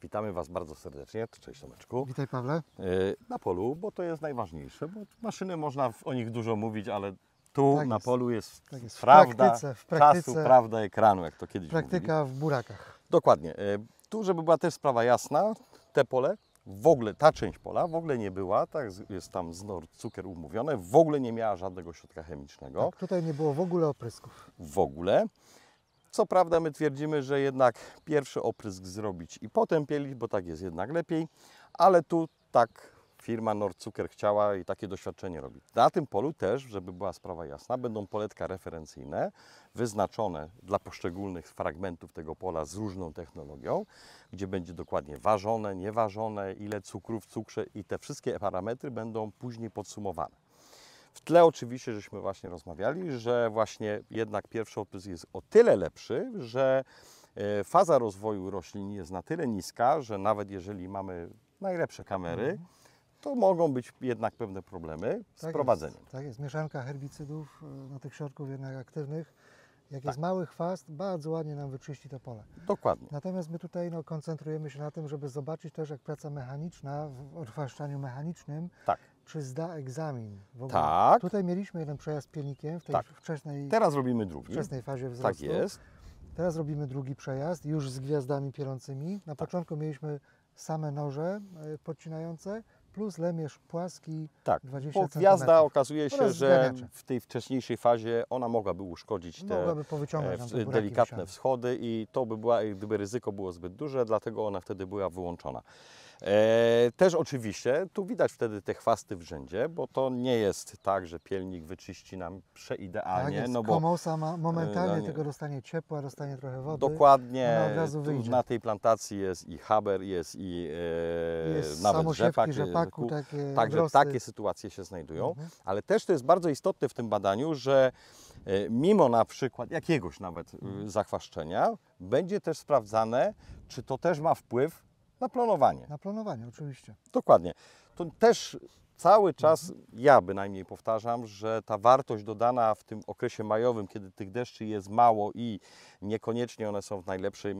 Witamy Was bardzo serdecznie. Cześć Tomeczku. Witaj, Pawle. Na polu, bo to jest najważniejsze, bo maszyny można o nich dużo mówić, ale tu Tak na jest. polu jest Tak jest. prawda W praktyce, czasu, prawda ekranu, jak to kiedyś mówili. praktyka w burakach. Dokładnie. Tu, żeby była też sprawa jasna, te pole, w ogóle ta część pola w ogóle nie była, tak jest tam z Nordzucker umówione, w ogóle nie miała żadnego środka chemicznego. Tak, tutaj nie było w ogóle oprysków. W ogóle. Co prawda my twierdzimy, że jednak pierwszy oprysk zrobić i potem pielić, bo tak jest jednak lepiej, ale tu tak firma Nordzucker chciała i takie doświadczenie robi. Na tym polu też, żeby była sprawa jasna, będą poletka referencyjne wyznaczone dla poszczególnych fragmentów tego pola z różną technologią, gdzie będzie dokładnie ważone, nieważone, ile cukru w cukrze i te wszystkie parametry będą później podsumowane. W tle oczywiście żeśmy właśnie rozmawiali, że właśnie jednak pierwszy oprysk jest o tyle lepszy, że faza rozwoju roślin jest na tyle niska, że nawet jeżeli mamy najlepsze kamery, to mogą być jednak pewne problemy z prowadzeniem. Tak jest. Mieszanka herbicydów na tych środków jednak aktywnych. Jak Tak. jest mały chwast, bardzo ładnie nam wyczyści to pole. Dokładnie. Natomiast my tutaj koncentrujemy się na tym, żeby zobaczyć też, jak praca mechaniczna w odchwaszczaniu mechanicznym, Tak. czy zda egzamin w ogóle. Tak. Tutaj mieliśmy jeden przejazd pielnikiem w tej Tak. wczesnej Teraz robimy drugi. fazie wzrostu. Tak jest. Teraz robimy drugi przejazd, już z gwiazdami pielącymi. Na początku mieliśmy same noże podcinające, plus lemierz płaski Tak, 20 bo cm. gwiazda okazuje się, Oraz że zganiacze. w tej wcześniejszej fazie ona mogłaby uszkodzić te Mogłaby powyciągać nam te buraki delikatne wsiane. wschody i to by była, gdyby ryzyko było zbyt duże, dlatego ona wtedy była wyłączona. Też oczywiście tu widać wtedy te chwasty w rzędzie, bo to nie jest tak, że pielnik wyczyści nam przeidealnie. Tak jest, No bo komosa momentalnie no nie. tego dostanie ciepła, dostanie trochę wody. dokładnie Ona od razu tu wyjdzie. na tej plantacji jest i haber, jest i Jest nawet samosiewki rzepak. rzepaku, takie Także wzrosty. takie sytuacje się znajdują, ale też to jest bardzo istotne w tym badaniu, że mimo na przykład jakiegoś nawet zachwaszczenia, będzie też sprawdzane, czy to też ma wpływ na planowanie. Na planowanie oczywiście. Dokładnie. To też cały czas, ja bynajmniej powtarzam, że ta wartość dodana w tym okresie majowym, kiedy tych deszczy jest mało i niekoniecznie one są w najlepszych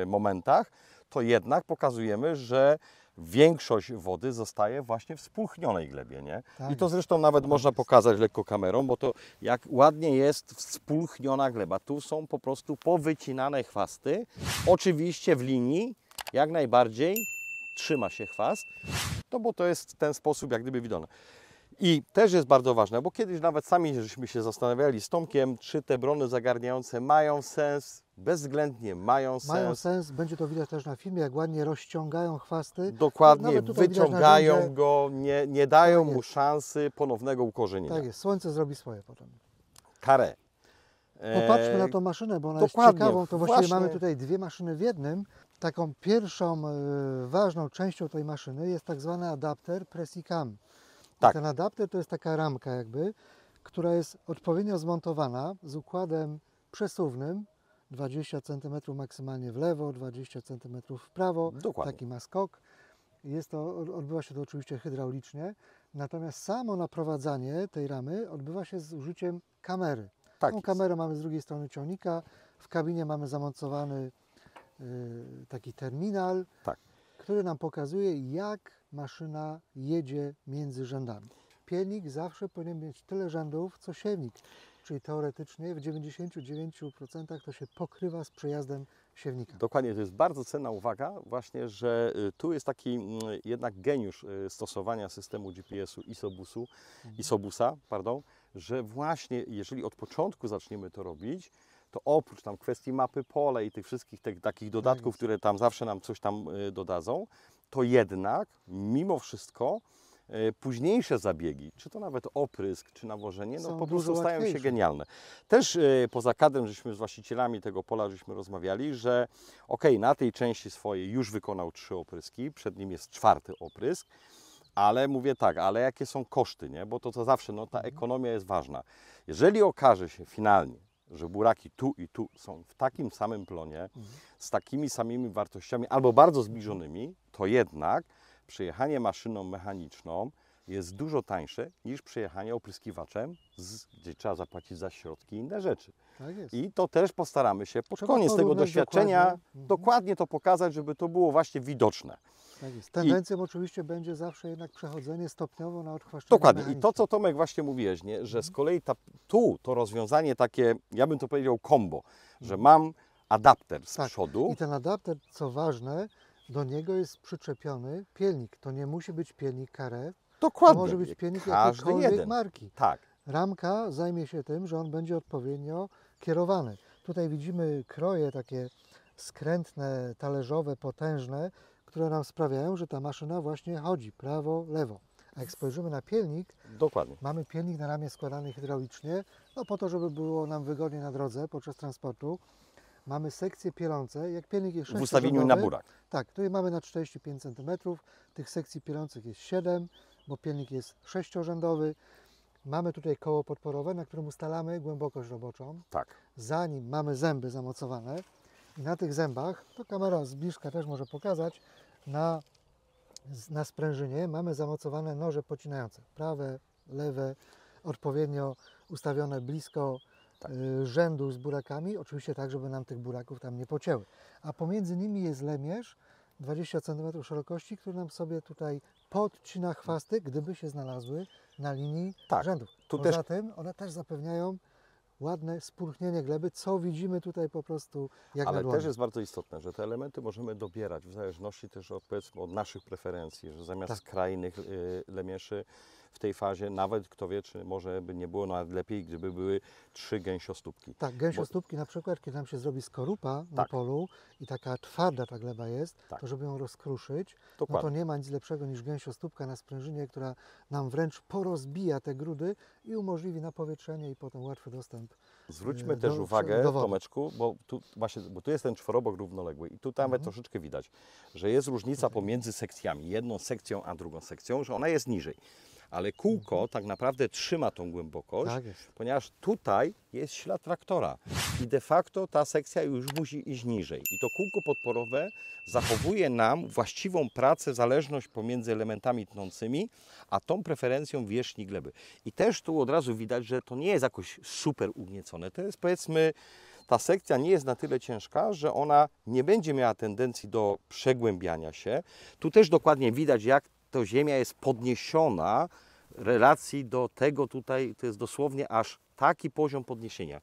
momentach, to jednak pokazujemy, że większość wody zostaje właśnie w spulchnionej glebie, nie? Tak I to jest. zresztą nawet Tak można jest. pokazać lekko kamerą, bo to jak ładnie jest wspulchniona gleba. Tu są po prostu powycinane chwasty, oczywiście w linii, jak najbardziej trzyma się chwast, no bo to jest ten sposób jak gdyby widoczny. I też jest bardzo ważne, bo kiedyś nawet sami żeśmy się zastanawiali z Tomkiem, czy te brony zagarniające mają sens, bezwzględnie mają sens. Mają sens, będzie to widać też na filmie, jak ładnie rozciągają chwasty. Dokładnie, Nawet tutaj widać na wyciągają rzędzie. go, nie dają Tak mu jest. szansy ponownego ukorzenienia. Tak jest, słońce zrobi swoje potem. Carré. Popatrzmy na tą maszynę, bo ona dokładnie, jest ciekawą. To właściwie właśnie. mamy tutaj dwie maszyny w jednym. Taką pierwszą ważną częścią tej maszyny jest tak zwany adapter press-i-cam. Tak. Ten adapter to jest taka ramka jakby, która jest odpowiednio zmontowana z układem przesuwnym, 20 cm maksymalnie w lewo, 20 cm w prawo. Dokładnie. Taki ma skok. Odbywa się to oczywiście hydraulicznie, natomiast samo naprowadzanie tej ramy odbywa się z użyciem kamery. Tak Tą jest. kamerę mamy z drugiej strony ciągnika, w kabinie mamy zamontowany taki terminal, Tak. który nam pokazuje, jak maszyna jedzie między rzędami. Pielnik zawsze powinien mieć tyle rzędów, co siewnik, czyli teoretycznie w 99% to się pokrywa z przejazdem siewnika. Dokładnie, to jest bardzo cenna uwaga właśnie, że tu jest taki jednak geniusz stosowania systemu GPS-u ISOBUSa, że właśnie jeżeli od początku zaczniemy to robić, to oprócz tam kwestii mapy pola i tych wszystkich takich dodatków, które tam zawsze nam coś tam dodadzą, to jednak mimo wszystko późniejsze zabiegi, czy to nawet oprysk, czy nawożenie, no Są po prostu dużo stają się łatwiejsze. genialne. Też poza kadrem, żeśmy z właścicielami tego pola żeśmy rozmawiali, że na tej części swojej już wykonał 3 opryski, przed nim jest 4. oprysk, ale mówię tak, ale jakie są koszty, nie? Bo to zawsze, no ta ekonomia jest ważna. Jeżeli okaże się finalnie, że buraki tu i tu są w takim samym plonie, z takimi samymi wartościami albo bardzo zbliżonymi, to jednak przejechanie maszyną mechaniczną jest dużo tańsze niż przejechanie opryskiwaczem, gdzie trzeba zapłacić za środki i inne rzeczy. Tak jest. I to też postaramy się pod Trzeba koniec tego porównać doświadczenia dokładnie. dokładnie to pokazać, żeby to było właśnie widoczne. Tak jest. Tendencją oczywiście będzie zawsze jednak przechodzenie stopniowo na odchwaszczenie Dokładnie. I to, mechaniczne. co Tomek właśnie mówiłeś, nie? Że z kolei to rozwiązanie takie, ja bym to powiedział combo, że mam adapter z Tak. przodu. I ten adapter, co ważne, do niego jest przyczepiony pilnik. To nie musi być pilnik Carré, to Dokładnie. może być pilnik Każdy jakiejkolwiek jeden. marki. Tak. Ramka zajmie się tym, że on będzie odpowiednio kierowany. Tutaj widzimy kroje takie skrętne, talerzowe, potężne, które nam sprawiają, że ta maszyna właśnie chodzi prawo, lewo. A jak spojrzymy na pilnik, Dokładnie. mamy pilnik na ramię składany hydraulicznie, no po to, żeby było nam wygodnie na drodze podczas transportu. Mamy sekcje pielące, jak pilnik jest W ustawieniu na burak. Tak, tutaj mamy na 45 cm, tych sekcji pielących jest 7, bo pilnik jest 6-rzędowy. Mamy tutaj koło podporowe, na którym ustalamy głębokość roboczą. Tak. Za nim mamy zęby zamocowane i na tych zębach, to kamera z bliska też może pokazać, na sprężynie mamy zamocowane noże pocinające. Prawe, lewe, odpowiednio ustawione blisko Tak. rzędu z burakami, oczywiście tak, żeby nam tych buraków tam nie pocięły. A pomiędzy nimi jest lemierz 20 cm szerokości, który nam sobie tutaj podcina chwasty, gdyby się znalazły na linii Tak. rzędów. Tu Poza też tym one też zapewniają ładne spulchnienie gleby, co widzimy tutaj po prostu jak na Ale dłoni. też jest bardzo istotne, że te elementy możemy dobierać w zależności też od, powiedzmy, od naszych preferencji, że zamiast Tak. skrajnych lemieszy w tej fazie, nawet kto wie, czy może by nie było nawet lepiej, gdyby były 3 gęsiostópki. Tak, gęsiostópki na przykład, kiedy nam się zrobi skorupa na Tak. polu i taka twarda ta gleba jest, Tak. to żeby ją rozkruszyć, no Dokładnie. to nie ma nic lepszego niż gęsiostópka na sprężynie, która nam wręcz porozbija te grudy i umożliwi napowietrzenie i potem łatwy dostęp. Zwróćmy do- też uwagę, do wody. Tomeczku, bo tu właśnie, bo tu jest ten czworobok równoległy i tu nawet Mhm. troszeczkę widać, że jest różnica pomiędzy sekcjami, jedną sekcją a drugą sekcją, że ona jest niżej. Ale kółko tak naprawdę trzyma tą głębokość, Tak jest. ponieważ tutaj jest ślad traktora i de facto ta sekcja już musi iść niżej. I to kółko podporowe zachowuje nam właściwą pracę, zależność pomiędzy elementami tnącymi, a tą preferencją wierzchni gleby. I też tu od razu widać, że to nie jest jakoś super ugniecone. To jest, powiedzmy, ta sekcja nie jest na tyle ciężka, że ona nie będzie miała tendencji do przegłębiania się. Tu też dokładnie widać, jak to ziemia jest podniesiona w relacji do tego tutaj, to jest dosłownie aż taki poziom podniesienia.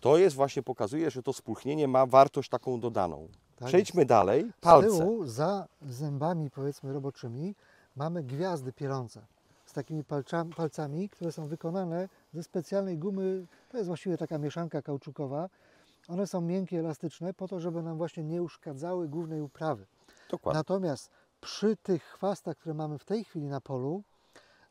To jest właśnie, pokazuje, że to spulchnienie ma wartość taką dodaną. Tak Przejdźmy dalej, Z palce. tyłu, za zębami powiedzmy roboczymi, mamy gwiazdy pielące z takimi palcami, które są wykonane ze specjalnej gumy. To jest właściwie taka mieszanka kauczukowa. One są miękkie, elastyczne po to, żeby nam właśnie nie uszkadzały głównej uprawy. Dokładnie. Natomiast przy tych chwastach, które mamy w tej chwili na polu,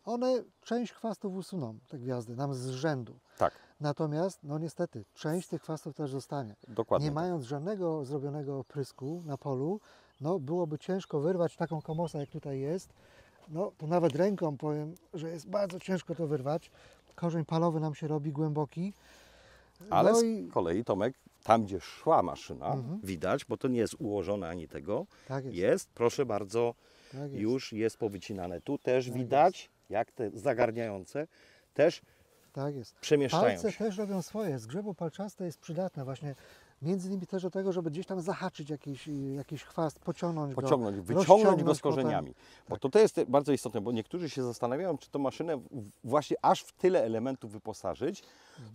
one część chwastów usuną, te gwiazdy, nam z rzędu. Tak, Natomiast, no niestety, część tych chwastów też zostanie. dokładnie. Nie mając żadnego zrobionego oprysku na polu, no byłoby ciężko wyrwać taką komosę, jak tutaj jest. No to nawet ręką powiem, że jest bardzo ciężko to wyrwać. Korzeń palowy nam się robi głęboki. Ale No z kolei, Tomek, tam gdzie szła maszyna, Mhm. widać, bo to nie jest ułożone ani tego, Tak jest. jest, proszę bardzo, Tak jest. już jest powycinane. Tu też Tak widać, jak te zagarniające też Tak jest. przemieszczają Palce się. też robią swoje. Zgrzebo palczaste jest przydatne właśnie między innymi też do tego, żeby gdzieś tam zahaczyć jakiś chwast, pociągnąć Pociągnąć, go, wyciągnąć go rozciągnąć z korzeniami. potem. Bo to jest bardzo istotne, bo niektórzy się zastanawiają, czy tą maszynę właśnie aż w tyle elementów wyposażyć.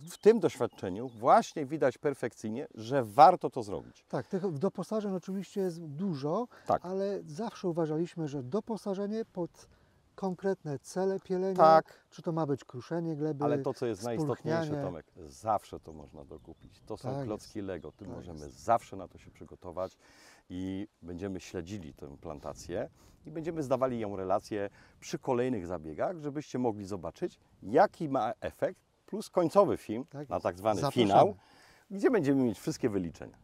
W tym doświadczeniu właśnie widać perfekcyjnie, że warto to zrobić. Tak, tych doposażeń oczywiście jest dużo, Tak. ale zawsze uważaliśmy, że doposażenie pod konkretne cele pielenia, Tak. czy to ma być kruszenie gleby, Ale to, co jest najistotniejsze, spulchnianie. Tomek, zawsze to można dokupić. To są Tak klocki Lego. Tu Tak możemy jest. zawsze na to się przygotować i będziemy śledzili tę plantację i będziemy zdawali ją relację przy kolejnych zabiegach, żebyście mogli zobaczyć, jaki ma efekt, plus końcowy film Tak na jest. tak zwany Zapraszamy. finał, gdzie będziemy mieć wszystkie wyliczenia.